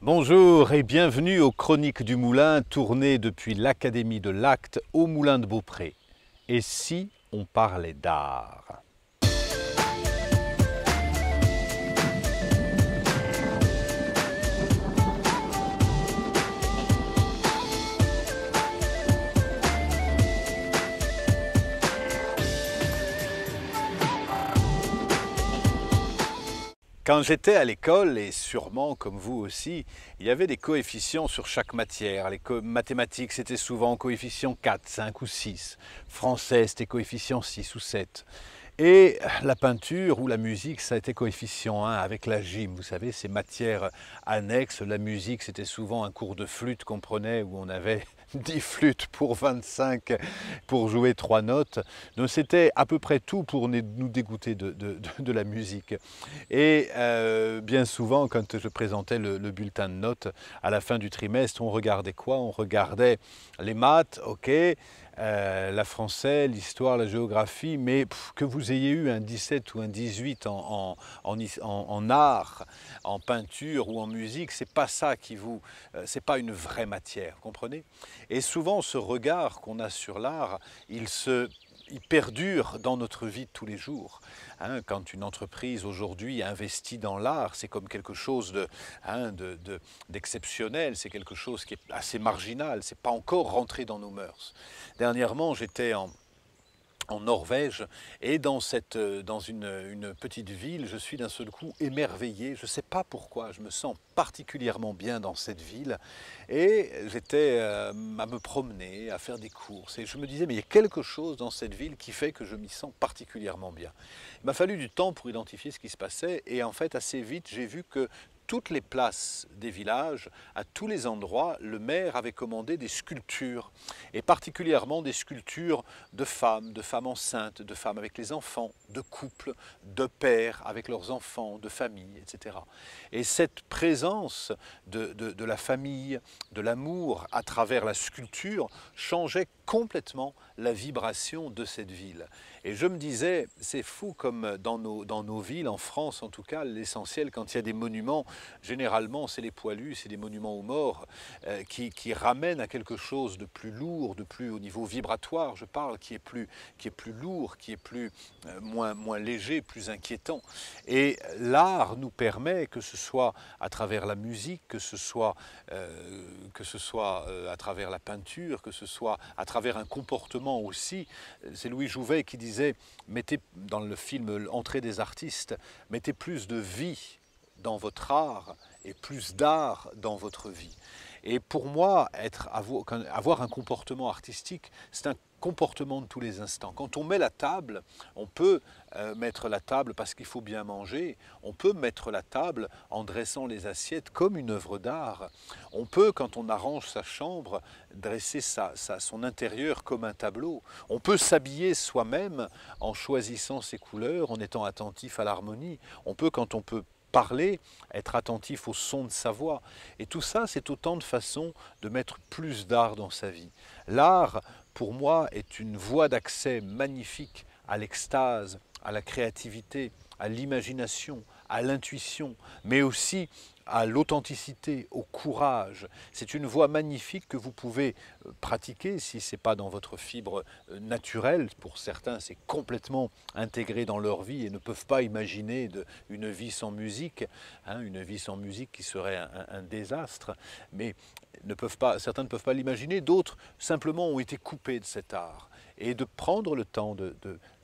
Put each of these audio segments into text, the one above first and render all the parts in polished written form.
Bonjour et bienvenue aux Chroniques du Moulin, tournées depuis l'Académie de l'Acte au Moulin de Beaupré. Et si on parlait d'art? Quand j'étais à l'école, et sûrement comme vous aussi, il y avait des coefficients sur chaque matière. Les mathématiques, c'était souvent coefficient 4, 5 ou 6. Français, c'était coefficient 6 ou 7. Et la peinture ou la musique, ça a été coefficient 1 avec la gym. Vous savez, ces matières annexes. La musique, c'était souvent un cours de flûte qu'on prenait où on avait 10 flûtes pour 25 pour jouer 3 notes. Donc c'était à peu près tout pour nous dégoûter de la musique. Et bien souvent, quand je présentais le bulletin de notes à la fin du trimestre, on regardait quoi? On regardait les maths, ok, la français, l'histoire, la géographie, mais que vous ayez eu un 17 ou un 18 en art, en peinture ou en musique, c'est pas ça qui vous, c'est pas une vraie matière, comprenez? Et souvent, ce regard qu'on a sur l'art, il perdure dans notre vie de tous les jours. Hein, quand une entreprise aujourd'hui investit dans l'art, c'est comme quelque chose d'exceptionnel, c'est quelque chose qui est assez marginal, c'est pas encore rentré dans nos mœurs. Dernièrement, j'étais en Norvège et dans une petite ville, je suis d'un seul coup émerveillé. Je ne sais pas pourquoi, je me sens particulièrement bien dans cette ville et j'étais à me promener, à faire des courses et je me disais mais il y a quelque chose dans cette ville qui fait que je m'y sens particulièrement bien. Il m'a fallu du temps pour identifier ce qui se passait et en fait assez vite j'ai vu que toutes les places des villages, à tous les endroits, le maire avait commandé des sculptures, et particulièrement des sculptures de femmes enceintes, de femmes avec les enfants, de couples, de pères avec leurs enfants, de familles, etc. Et cette présence de la famille, de l'amour à travers la sculpture changeait complètement la vibration de cette ville. Et je me disais, c'est fou comme dans nos villes, en France en tout cas, l'essentiel quand il y a des monuments, généralement c'est les poilus, c'est des monuments aux morts qui ramènent à quelque chose de plus lourd, de plus au niveau vibratoire, je parle, qui est plus lourd, qui est moins léger, plus inquiétant. Et l'art nous permet, que ce soit à travers la musique, que ce soit à travers la peinture, que ce soit à travers un comportement aussi. C'est Louis Jouvet qui disait, mettez dans le film Entrée des artistes, mettez plus de vie dans votre art et plus d'art dans votre vie. Et pour moi, avoir un comportement artistique, c'est un comportement de tous les instants. Quand on met la table, on peut mettre la table parce qu'il faut bien manger, on peut mettre la table en dressant les assiettes comme une œuvre d'art. On peut, quand on arrange sa chambre, dresser son intérieur comme un tableau. On peut s'habiller soi-même en choisissant ses couleurs, en étant attentif à l'harmonie. On peut, quand on peut parler, être attentif au son de sa voix. Et tout ça, c'est autant de façons de mettre plus d'art dans sa vie. L'art, pour moi, est une voie d'accès magnifique à l'extase, à la créativité, à l'imagination, à l'intuition, mais aussi à l'authenticité, au courage. C'est une voie magnifique que vous pouvez pratiquer si ce n'est pas dans votre fibre naturelle. Pour certains, c'est complètement intégré dans leur vie et ne peuvent pas imaginer une vie sans musique, hein, une vie sans musique qui serait un désastre. Mais certains ne peuvent pas l'imaginer, d'autres simplement ont été coupés de cet art. Et de prendre le temps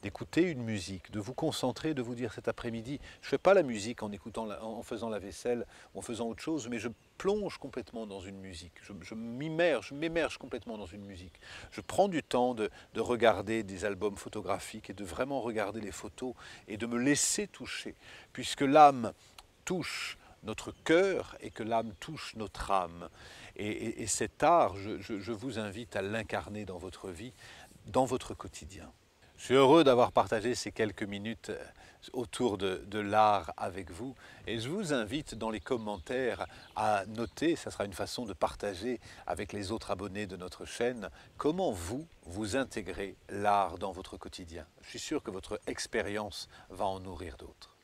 d'écouter une musique, de vous concentrer, de vous dire cet après-midi, je ne fais pas la musique en faisant la vaisselle, en faisant autre chose, mais je plonge complètement dans une musique, je m'immerge complètement dans une musique. Je prends du temps de regarder des albums photographiques et de vraiment regarder les photos et de me laisser toucher, puisque l'âme touche notre cœur et que l'âme touche notre âme. Et cet art, je vous invite à l'incarner dans votre vie, dans votre quotidien. Je suis heureux d'avoir partagé ces quelques minutes autour de l'art avec vous et je vous invite dans les commentaires à noter, ça sera une façon de partager avec les autres abonnés de notre chaîne, comment vous intégrez l'art dans votre quotidien. Je suis sûr que votre expérience va en nourrir d'autres.